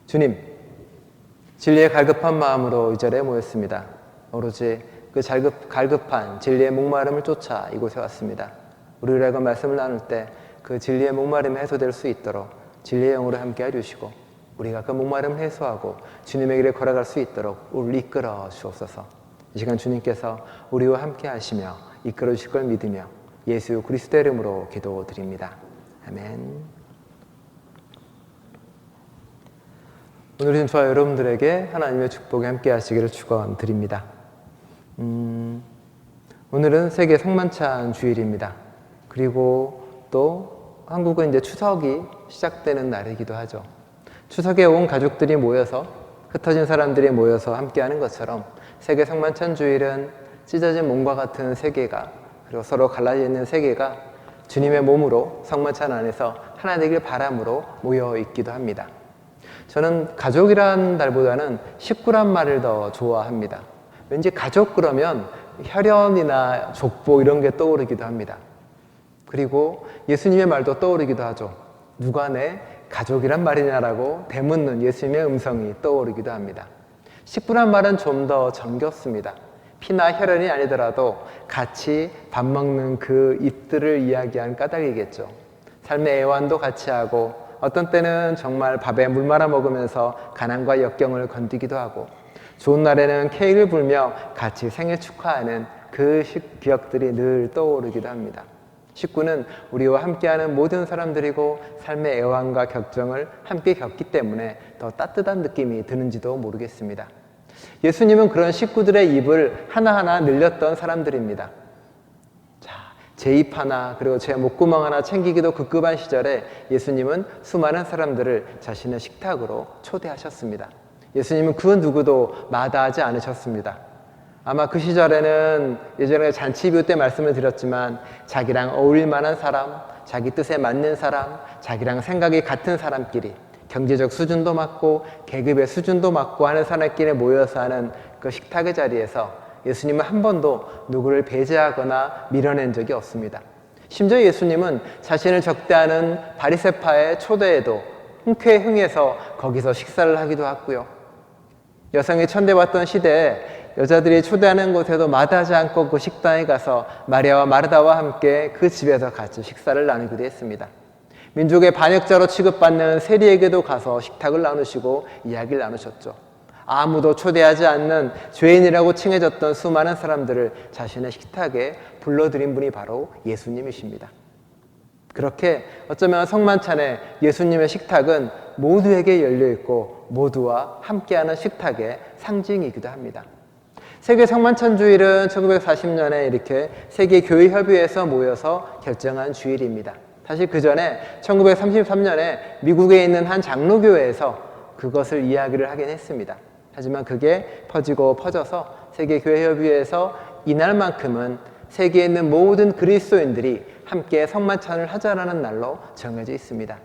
주님, 진리에 갈급한 마음으로 이 자리에 모였습니다. 오로지 그 갈급한 진리의 목마름을 쫓아 이곳에 왔습니다. 우리들과 말씀을 나눌 때 그 진리의 목마름이 해소될 수 있도록 진리의 영으로 함께 해주시고 우리가 그 목마름을 해소하고 주님의 길에 걸어갈 수 있도록 우리를 이끌어 주옵소서. 이 시간 주님께서 우리와 함께 하시며 이끌어 주실 걸 믿으며 예수 그리스도의 이름으로 기도드립니다. 아멘. 오늘은 저와 여러분들에게 하나님의 축복이 함께 하시기를 축원드립니다. 오늘은 세계 성만찬 주일입니다. 그리고 또 한국은 이제 추석이 시작되는 날이기도 하죠. 추석에 온 가족들이 모여서 흩어진 사람들이 모여서 함께하는 것처럼 세계 성만찬 주일은 찢어진 몸과 같은 세계가 그리고 서로 갈라져 있는 세계가 주님의 몸으로 성만찬 안에서 하나 되길 바람으로 모여 있기도 합니다. 저는 가족이란 말보다는 식구란 말을 더 좋아합니다. 왠지 가족 그러면 혈연이나 족보 이런 게 떠오르기도 합니다. 그리고 예수님의 말도 떠오르기도 하죠. 누가 내 가족이란 말이냐라고 되묻는 예수님의 음성이 떠오르기도 합니다. 식구란 말은 좀 더 정겹습니다. 피나 혈연이 아니더라도 같이 밥 먹는 그 입들을 이야기한 까닭이겠죠. 삶의 애완도 같이 하고 어떤 때는 정말 밥에 물 말아 먹으면서 가난과 역경을 건디기도 하고 좋은 날에는 케이크를 불며 같이 생일 축하하는 그 기억들이 늘 떠오르기도 합니다. 식구는 우리와 함께하는 모든 사람들이고 삶의 애환과 격정을 함께 겪기 때문에 더 따뜻한 느낌이 드는지도 모르겠습니다. 예수님은 그런 식구들의 입을 하나하나 늘렸던 사람들입니다. 제 입 하나 그리고 제 목구멍 하나 챙기기도 급급한 시절에 예수님은 수많은 사람들을 자신의 식탁으로 초대하셨습니다. 예수님은 그 누구도 마다하지 않으셨습니다. 아마 그 시절에는 예전에 잔치 비유 때 말씀을 드렸지만 자기랑 어울릴 만한 사람, 자기 뜻에 맞는 사람, 자기랑 생각이 같은 사람끼리 경제적 수준도 맞고 계급의 수준도 맞고 하는 사람끼리 모여서 하는 그 식탁의 자리에서 예수님은 한 번도 누구를 배제하거나 밀어낸 적이 없습니다. 심지어 예수님은 자신을 적대하는 바리새파의 초대에도 흔쾌히 흥해서 거기서 식사를 하기도 했고요. 여성이 천대받던 시대에 여자들이 초대하는 곳에도 마다하지 않고 그 식당에 가서 마리아와 마르다와 함께 그 집에서 같이 식사를 나누기도 했습니다. 민족의 반역자로 취급받는 세리에게도 가서 식탁을 나누시고 이야기를 나누셨죠. 아무도 초대하지 않는 죄인이라고 칭해졌던 수많은 사람들을 자신의 식탁에 불러들인 분이 바로 예수님이십니다. 그렇게 어쩌면 성만찬에 예수님의 식탁은 모두에게 열려있고 모두와 함께하는 식탁의 상징이기도 합니다. 세계 성만찬 주일은 1940년에 이렇게 세계교회협의회에서 모여서 결정한 주일입니다. 사실 그 전에 1933년에 미국에 있는 한 장로교회에서 그것을 이야기를 하긴 했습니다. 하지만 그게 퍼져서 세계교회협의회에서 이날만큼은 세계에 있는 모든 그리스도인들이 함께 성만찬을 하자라는 날로 정해져 있습니다.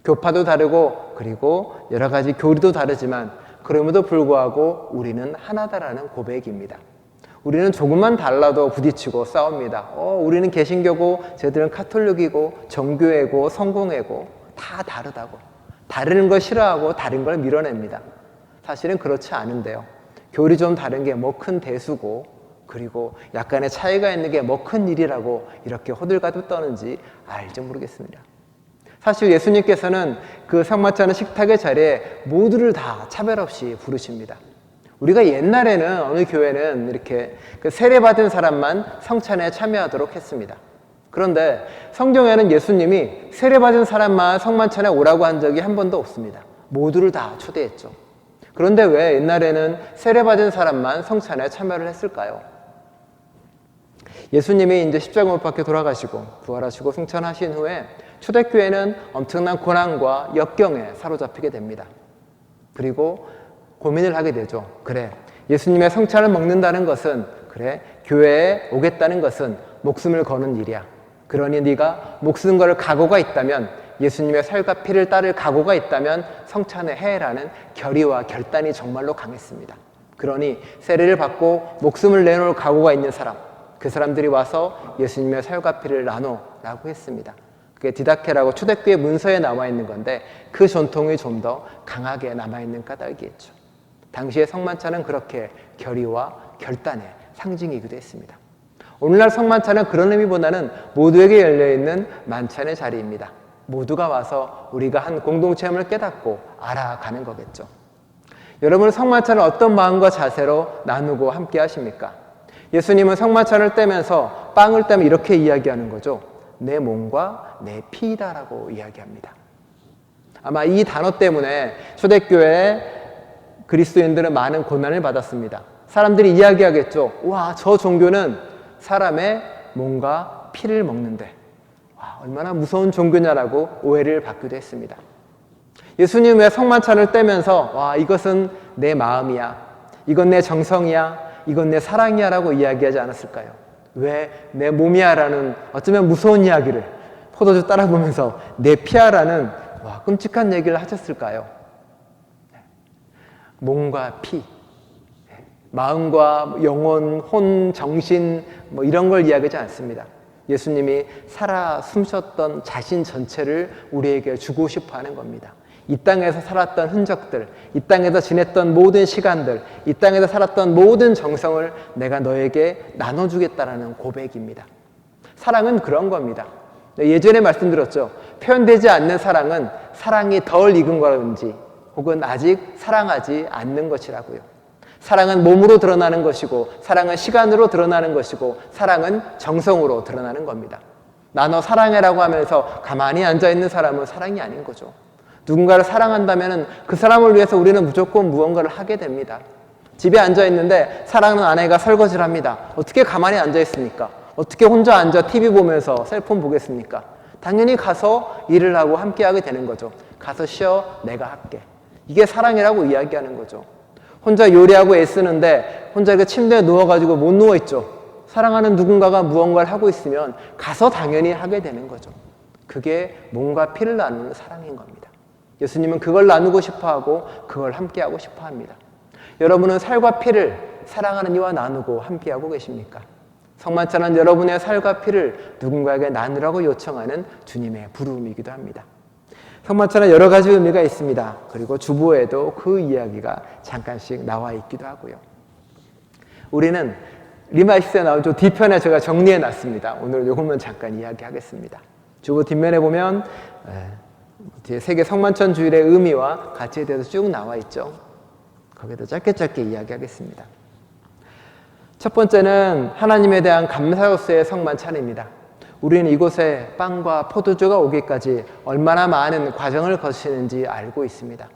교파도 다르고 그리고 여러 가지 교리도 다르지만 그럼에도 불구하고 우리는 하나다라는 고백입니다. 우리는 조금만 달라도 부딪히고 싸웁니다. 우리는 개신교고 쟤들은 카톨릭이고 정교회고 성공회고 다 다르다고. 다른 걸 싫어하고 다른 걸 밀어냅니다. 사실은 그렇지 않은데요. 교리 좀 다른 게 뭐 큰 대수고 그리고 약간의 차이가 있는 게 뭐 큰 일이라고 이렇게 호들갑을 떠는지 알지 모르겠습니다. 사실 예수님께서는 그 성만찬 식탁의 자리에 모두를 다 차별 없이 부르십니다. 우리가 옛날에는 어느 교회는 이렇게 그 세례받은 사람만 성찬에 참여하도록 했습니다. 그런데 성경에는 예수님이 세례받은 사람만 성만찬에 오라고 한 적이 한 번도 없습니다. 모두를 다 초대했죠. 그런데 왜 옛날에는 세례받은 사람만 성찬에 참여를 했을까요? 예수님이 이제 십자가 못 박혀 돌아가시고 부활하시고 승천하신 후에 초대교회는 엄청난 고난과 역경에 사로잡히게 됩니다. 그리고 고민을 하게 되죠. 그래, 예수님의 성찬을 먹는다는 것은 그래, 교회에 오겠다는 것은 목숨을 거는 일이야. 그러니 네가 목숨 걸 각오가 있다면 예수님의 살과 피를 따를 각오가 있다면 성찬에 해라는 결의와 결단이 정말로 강했습니다. 그러니 세례를 받고 목숨을 내놓을 각오가 있는 사람, 그 사람들이 와서 예수님의 살과 피를 나누라고 했습니다. 그게 디다케라고 초대교회 문서에 남아 있는 건데 그 전통이 좀 더 강하게 남아 있는 까닭이겠죠. 당시의 성만찬은 그렇게 결의와 결단의 상징이기도 했습니다. 오늘날 성만찬은 그런 의미보다는 모두에게 열려있는 만찬의 자리입니다. 모두가 와서 우리가 한 공동체임을 깨닫고 알아가는 거겠죠. 여러분은 성만찬을 어떤 마음과 자세로 나누고 함께 하십니까? 예수님은 성만찬을 떼면서 빵을 떼면 이렇게 이야기하는 거죠. 내 몸과 내 피이다라고 이야기합니다. 아마 이 단어 때문에 초대교회 그리스도인들은 많은 고난을 받았습니다. 사람들이 이야기하겠죠. 와, 저 종교는 사람의 몸과 피를 먹는데 와, 얼마나 무서운 종교냐라고 오해를 받기도 했습니다. 예수님의 성만찬을 떼면서 와, 이것은 내 마음이야, 이건 내 정성이야, 이건 내 사랑이야 라고 이야기하지 않았을까요? 왜 내 몸이야 라는 어쩌면 무서운 이야기를 포도주 따라보면서 내 피야 라는 와, 끔찍한 얘기를 하셨을까요? 몸과 피, 마음과 영혼, 혼, 정신 뭐 이런 걸 이야기하지 않습니다. 예수님이 살아 숨쉬었던 자신 전체를 우리에게 주고 싶어 하는 겁니다. 이 땅에서 살았던 흔적들, 이 땅에서 지냈던 모든 시간들, 이 땅에서 살았던 모든 정성을 내가 너에게 나눠주겠다라는 고백입니다. 사랑은 그런 겁니다. 예전에 말씀드렸죠. 표현되지 않는 사랑은 사랑이 덜 익은 거라든지 혹은 아직 사랑하지 않는 것이라고요. 사랑은 몸으로 드러나는 것이고 사랑은 시간으로 드러나는 것이고 사랑은 정성으로 드러나는 겁니다. 나 너 사랑해라고 하면서 가만히 앉아있는 사람은 사랑이 아닌 거죠. 누군가를 사랑한다면 그 사람을 위해서 우리는 무조건 무언가를 하게 됩니다. 집에 앉아있는데 사랑하는 아내가 설거지를 합니다. 어떻게 가만히 앉아있습니까? 어떻게 혼자 앉아 TV 보면서 셀폰 보겠습니까? 당연히 가서 일을 하고 함께 하게 되는 거죠. 가서 쉬어, 내가 할게. 이게 사랑이라고 이야기하는 거죠. 혼자 요리하고 애쓰는데 혼자 그 침대에 누워가지고 못 누워있죠. 사랑하는 누군가가 무언가를 하고 있으면 가서 당연히 하게 되는 거죠. 그게 몸과 피를 나누는 사랑인 겁니다. 예수님은 그걸 나누고 싶어하고 그걸 함께하고 싶어합니다. 여러분은 살과 피를 사랑하는 이와 나누고 함께하고 계십니까? 성만찬은 여러분의 살과 피를 누군가에게 나누라고 요청하는 주님의 부름이기도 합니다. 성만찬은 여러 가지 의미가 있습니다. 그리고 주보에도 그 이야기가 잠깐씩 나와 있기도 하고요. 우리는 리마이스에 나온 저 뒤편에 제가 정리해 놨습니다. 오늘 요것만 잠깐 이야기하겠습니다. 주보 뒷면에 보면 뒤에 세계 성만찬 주일의 의미와 가치에 대해서 쭉 나와 있죠. 거기도 짧게 이야기하겠습니다. 첫 번째는 하나님에 대한 감사로서의 성만찬입니다. 우리는 이곳에 빵과 포도주가 오기까지 얼마나 많은 과정을 거치는지 알고 있습니다.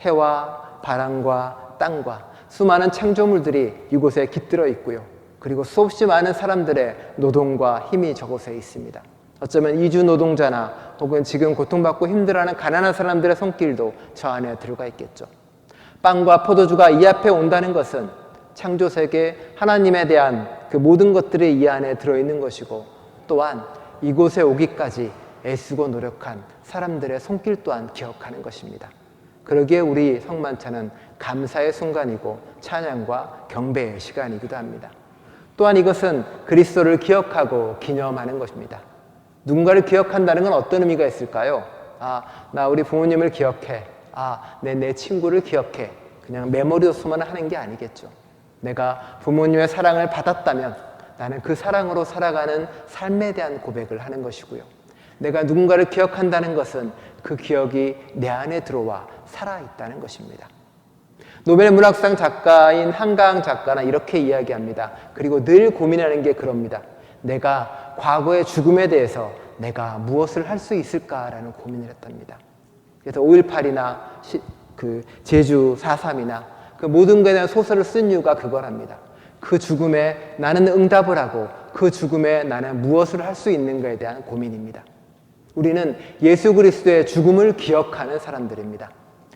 해와 바람과 땅과 수많은 창조물들이 이곳에 깃들어 있고요. 그리고 수없이 많은 사람들의 노동과 힘이 저곳에 있습니다. 어쩌면 이주 노동자나 혹은 지금 고통받고 힘들어하는 가난한 사람들의 손길도 저 안에 들어가 있겠죠. 빵과 포도주가 이 앞에 온다는 것은 창조세계 하나님에 대한 그 모든 것들이 이 안에 들어있는 것이고 또한 이곳에 오기까지 애쓰고 노력한 사람들의 손길 또한 기억하는 것입니다. 그러기에 우리 성만찬은 감사의 순간이고 찬양과 경배의 시간이기도 합니다. 또한 이것은 그리스도를 기억하고 기념하는 것입니다. 누군가를 기억한다는 건 어떤 의미가 있을까요? 나 우리 부모님을 기억해. 내 친구를 기억해. 그냥 메모리로서만 하는 게 아니겠죠. 내가 부모님의 사랑을 받았다면 나는 그 사랑으로 살아가는 삶에 대한 고백을 하는 것이고요. 내가 누군가를 기억한다는 것은 그 기억이 내 안에 들어와 살아있다는 것입니다. 노벨 문학상 작가인 한강 작가는 이렇게 이야기합니다. 그리고 늘 고민하는 게 그럽니다. 내가 과거의 죽음에 대해서 내가 무엇을 할 수 있을까라는 고민을 했답니다. 그래서 5.18이나 제주 4.3이나 그 모든 것에 대한 소설을 쓴 이유가 그거랍니다. 그 죽음에 나는 응답을 하고 그 죽음에 나는 무엇을 할 수 있는가에 대한 고민입니다. 우리는 예수 그리스도의 죽음을 기억하는 사람들입니다.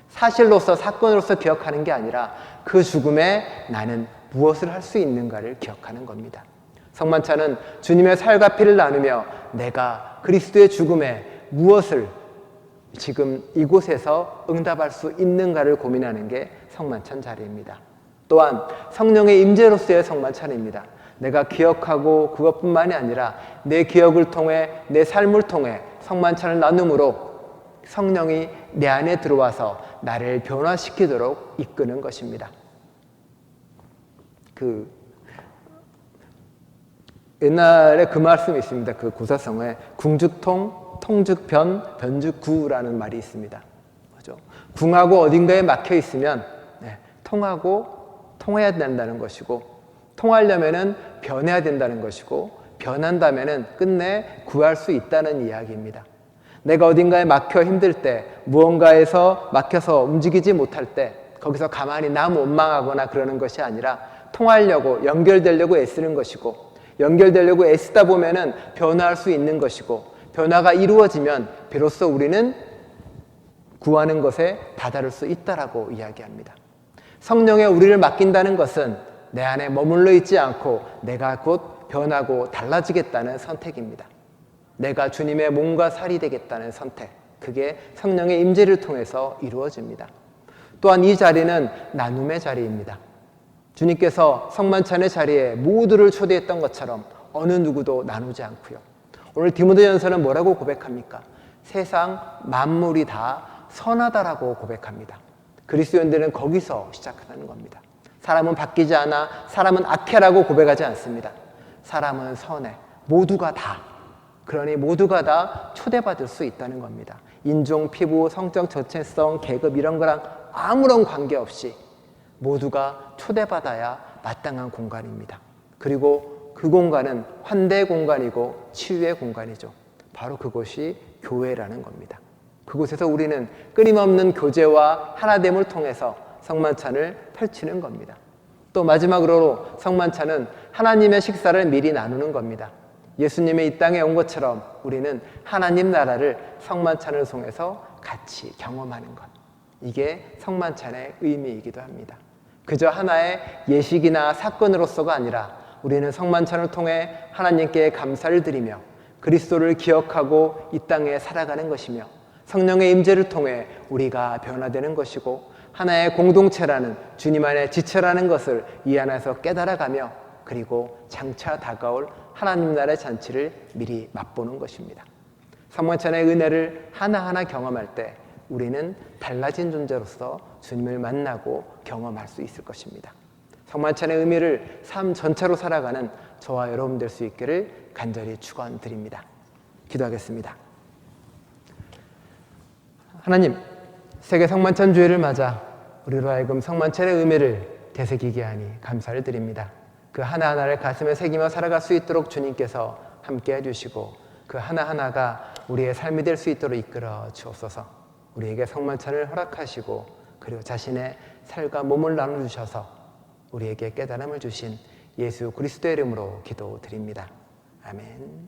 사실로서 사건으로서 기억하는 게 아니라 그 죽음에 나는 무엇을 할 수 있는가를 기억하는 겁니다. 성만찬은 주님의 살과 피를 나누며 내가 그리스도의 죽음에 무엇을 지금 이곳에서 응답할 수 있는가를 고민하는 게 성만찬 자리입니다. 또한 성령의 임재로서의 성만찬입니다. 내가 기억하고 그것뿐만이 아니라 내 기억을 통해 내 삶을 통해 성만찬을 나눔으로 성령이 내 안에 들어와서 나를 변화시키도록 이끄는 것입니다. 옛날에 그 말씀이 있습니다. 그 고사성어에 궁죽통, 통죽변, 변죽구라는 말이 있습니다. 그죠? 궁하고 어딘가에 막혀 있으면 통해야 된다는 것이고, 통하려면은 변해야 된다는 것이고, 변한다면은 끝내 구할 수 있다는 이야기입니다. 내가 어딘가에 막혀 힘들 때, 무언가에서 막혀서 움직이지 못할 때 거기서 가만히 남 원망하거나 그러는 것이 아니라 통하려고, 연결되려고 애쓰는 것이고, 연결되려고 애쓰다 보면은 변화할 수 있는 것이고, 변화가 이루어지면 비로소 우리는 구하는 것에 다다를 수 있다라고 이야기합니다. 성령에 우리를 맡긴다는 것은 내 안에 머물러 있지 않고 내가 곧 변하고 달라지겠다는 선택입니다. 내가 주님의 몸과 살이 되겠다는 선택, 그게 성령의 임재를 통해서 이루어집니다. 또한 이 자리는 나눔의 자리입니다. 주님께서 성만찬의 자리에 모두를 초대했던 것처럼 어느 누구도 나누지 않고요. 오늘 디모데전서는 뭐라고 고백합니까? 세상 만물이 다 선하다라고 고백합니다. 그리스도인들은 거기서 시작하는 겁니다. 사람은 바뀌지 않아, 사람은 악해라고 고백하지 않습니다. 사람은 선해, 모두가 다. 그러니 모두가 다 초대받을 수 있다는 겁니다. 인종, 피부, 성적 정체성, 계급 이런 거랑 아무런 관계없이 모두가 초대받아야 마땅한 공간입니다. 그리고 그 공간은 환대의 공간이고 치유의 공간이죠. 바로 그것이 교회라는 겁니다. 그곳에서 우리는 끊임없는 교제와 하나됨을 통해서 성만찬을 펼치는 겁니다. 또 마지막으로 성만찬은 하나님의 식사를 미리 나누는 겁니다. 예수님이 이 땅에 온 것처럼 우리는 하나님 나라를 성만찬을 통해서 같이 경험하는 것. 이게 성만찬의 의미이기도 합니다. 그저 하나의 예식이나 사건으로서가 아니라 우리는 성만찬을 통해 하나님께 감사를 드리며 그리스도를 기억하고 이 땅에 살아가는 것이며 성령의 임재를 통해 우리가 변화되는 것이고 하나의 공동체라는 주님 안에 지체라는 것을 이 안에서 깨달아가며 그리고 장차 다가올 하나님 나라의 잔치를 미리 맛보는 것입니다. 성만찬의 은혜를 하나하나 경험할 때 우리는 달라진 존재로서 주님을 만나고 경험할 수 있을 것입니다. 성만찬의 의미를 삶 전체로 살아가는 저와 여러분 될 수 있기를 간절히 축원드립니다. 기도하겠습니다. 하나님, 세계 성만찬 주일을 맞아 우리로 하여금 성만찬의 의미를 되새기게 하니 감사를 드립니다. 그 하나하나를 가슴에 새기며 살아갈 수 있도록 주님께서 함께 해주시고 그 하나하나가 우리의 삶이 될 수 있도록 이끌어 주옵소서. 우리에게 성만찬을 허락하시고 그리고 자신의 살과 몸을 나눠주셔서 우리에게 깨달음을 주신 예수 그리스도의 이름으로 기도드립니다. 아멘.